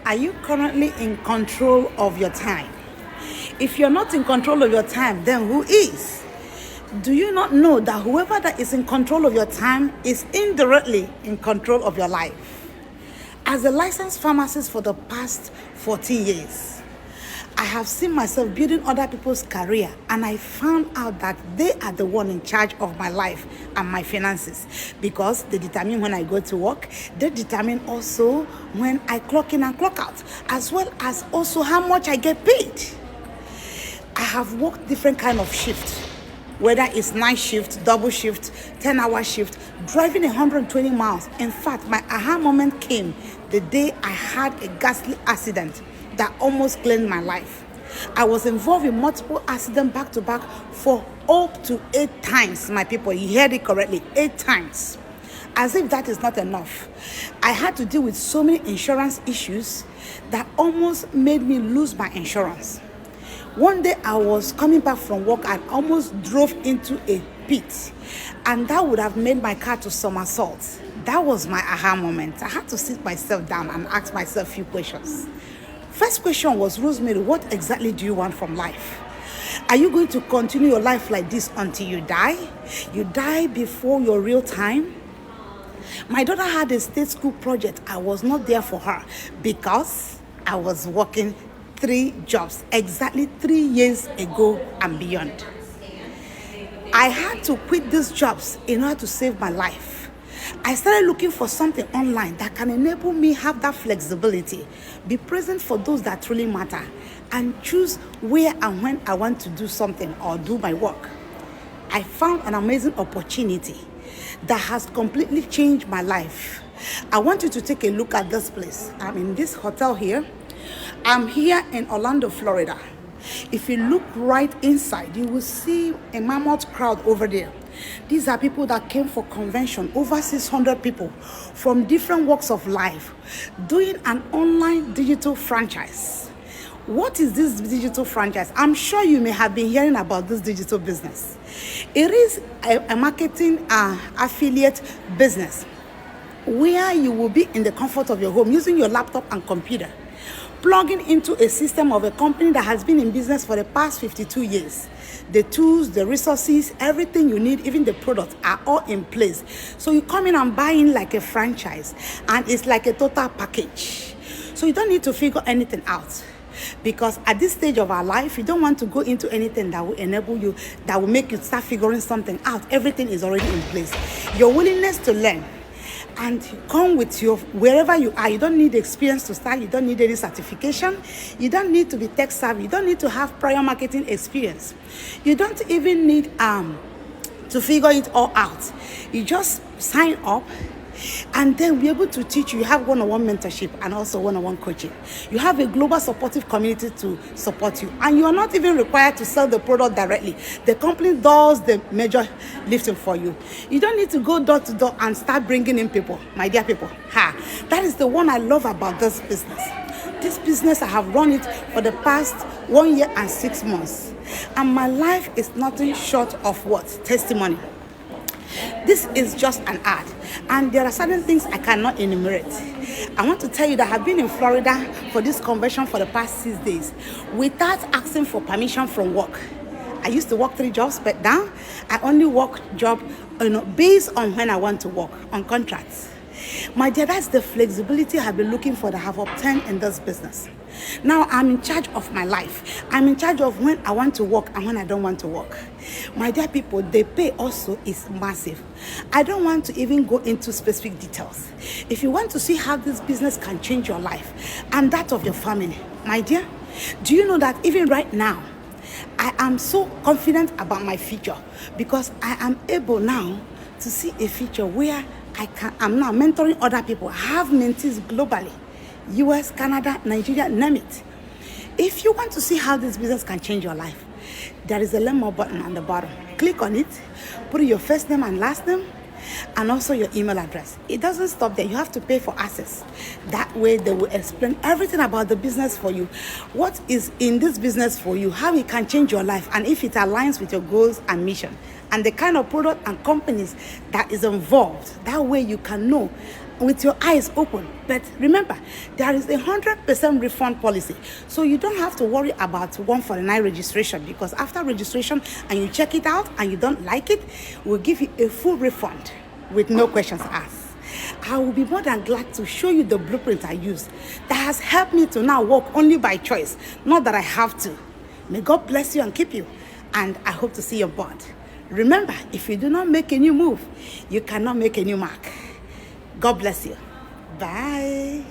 Are you currently in control of your time? If you're not in control of your time, then who is? Do you not know that whoever that is in control of your time is indirectly in control of your life? As a licensed pharmacist for the past 14 years, I have seen myself building other people's career, and I found out that they are the one in charge of my life and my finances, because they determine when I go to work. They determine also when I clock in and clock out, as well as also how much I get paid. I have worked different kind of shifts, whether it's night shift, double shift, 10-hour shift, driving 120 miles. In fact, my aha moment came the day I had a ghastly accident that almost claimed my life. I was involved in multiple accidents back to back for up to 8 times, my people. You heard it correctly, 8 times. As if that is not enough, I had to deal with so many insurance issues that almost made me lose my insurance. One day I was coming back from work and almost drove into a pit, and that would have made my car to somersault. That was my aha moment. I had to sit myself down and ask myself a few questions. First question was, Rosemary, what exactly do you want from life? Are you going to continue your life like this until you die? You die before your real time? My daughter had a state school project. I was not there for her because I was working 3 jobs exactly 3 years ago and beyond. I had to quit these jobs in order to save my life. I started looking for something online that can enable me have that flexibility, be present for those that truly matter, and choose where and when I want to do something or do my work. I found an amazing opportunity that has completely changed my life. I want you to take a look at this place. I'm in this hotel here. I'm here in Orlando, Florida. If you look right inside, you will see a mammoth crowd over there. These are people that came for convention, over 600 people from different walks of life, doing an online digital franchise. What is this digital franchise? I'm sure you may have been hearing about this digital business. It is a marketing affiliate business where you will be in the comfort of your home using your laptop and computer, plugging into a system of a company that has been in business for the past 52 years. The tools, the resources, everything you need, even the products are all in place. So you come in and buy in like a franchise, and it's like a total package. So you don't need to figure anything out, because at this stage of our life, you don't want to go into anything that will enable you, that will make you start figuring something out. Everything is already in place. Your willingness to learn and come with your, wherever you are. You don't need experience to start. You don't need any certification. You don't need to be tech savvy. You don't need to have prior marketing experience. You don't even need to figure it all out. You just sign up, and then we're able to teach you. You have one-on-one mentorship and also one-on-one coaching. You have a global supportive community to support you, and you are not even required to sell the product directly. The company does the major lifting for you. You don't need to go door to door and start bringing in people, my dear people. That is the one I love about this business. This business, I have run it for the past 1 year and 6 months, and my life is nothing short of what? Testimony. This is just an ad, and there are certain things I cannot enumerate. I want to tell you that I've been in Florida for this convention for the past 6 days without asking for permission from work. I used to work 3 jobs, but now I only work job based on when I want to work on contracts. My dear, that's the flexibility I've been looking for that I have obtained in this business. Now I'm in charge of my life. I'm in charge of when I want to work and when I don't want to work. My dear people, the pay also is massive. I don't want to even go into specific details. If you want to see how this business can change your life and that of your family, my dear, do you know that even right now, I am so confident about my future, because I am able now to see a future where I'm now mentoring other people. I have mentees globally, US, Canada, Nigeria, name it. If you want to see how this business can change your life, there is a learn more button on the bottom. Click on it, put your first name and last name, and also your email address. It doesn't stop there. You have to pay for access. That way they will explain everything about the business for you, what is in this business for you, how it can change your life, and if it aligns with your goals and mission, and the kind of product and companies that is involved. That way you can know with your eyes open. But remember, there is 100% refund policy, so you don't have to worry about 149 registration, because after registration and you check it out and you don't like it, we'll give you a full refund with no questions asked. I will be more than glad to show you the blueprint I use that has helped me to now walk only by choice, not that I have to. May God bless you and keep you, and I hope to see you on board. Remember, if you do not make a new move, you cannot make a new mark. God bless you. Bye.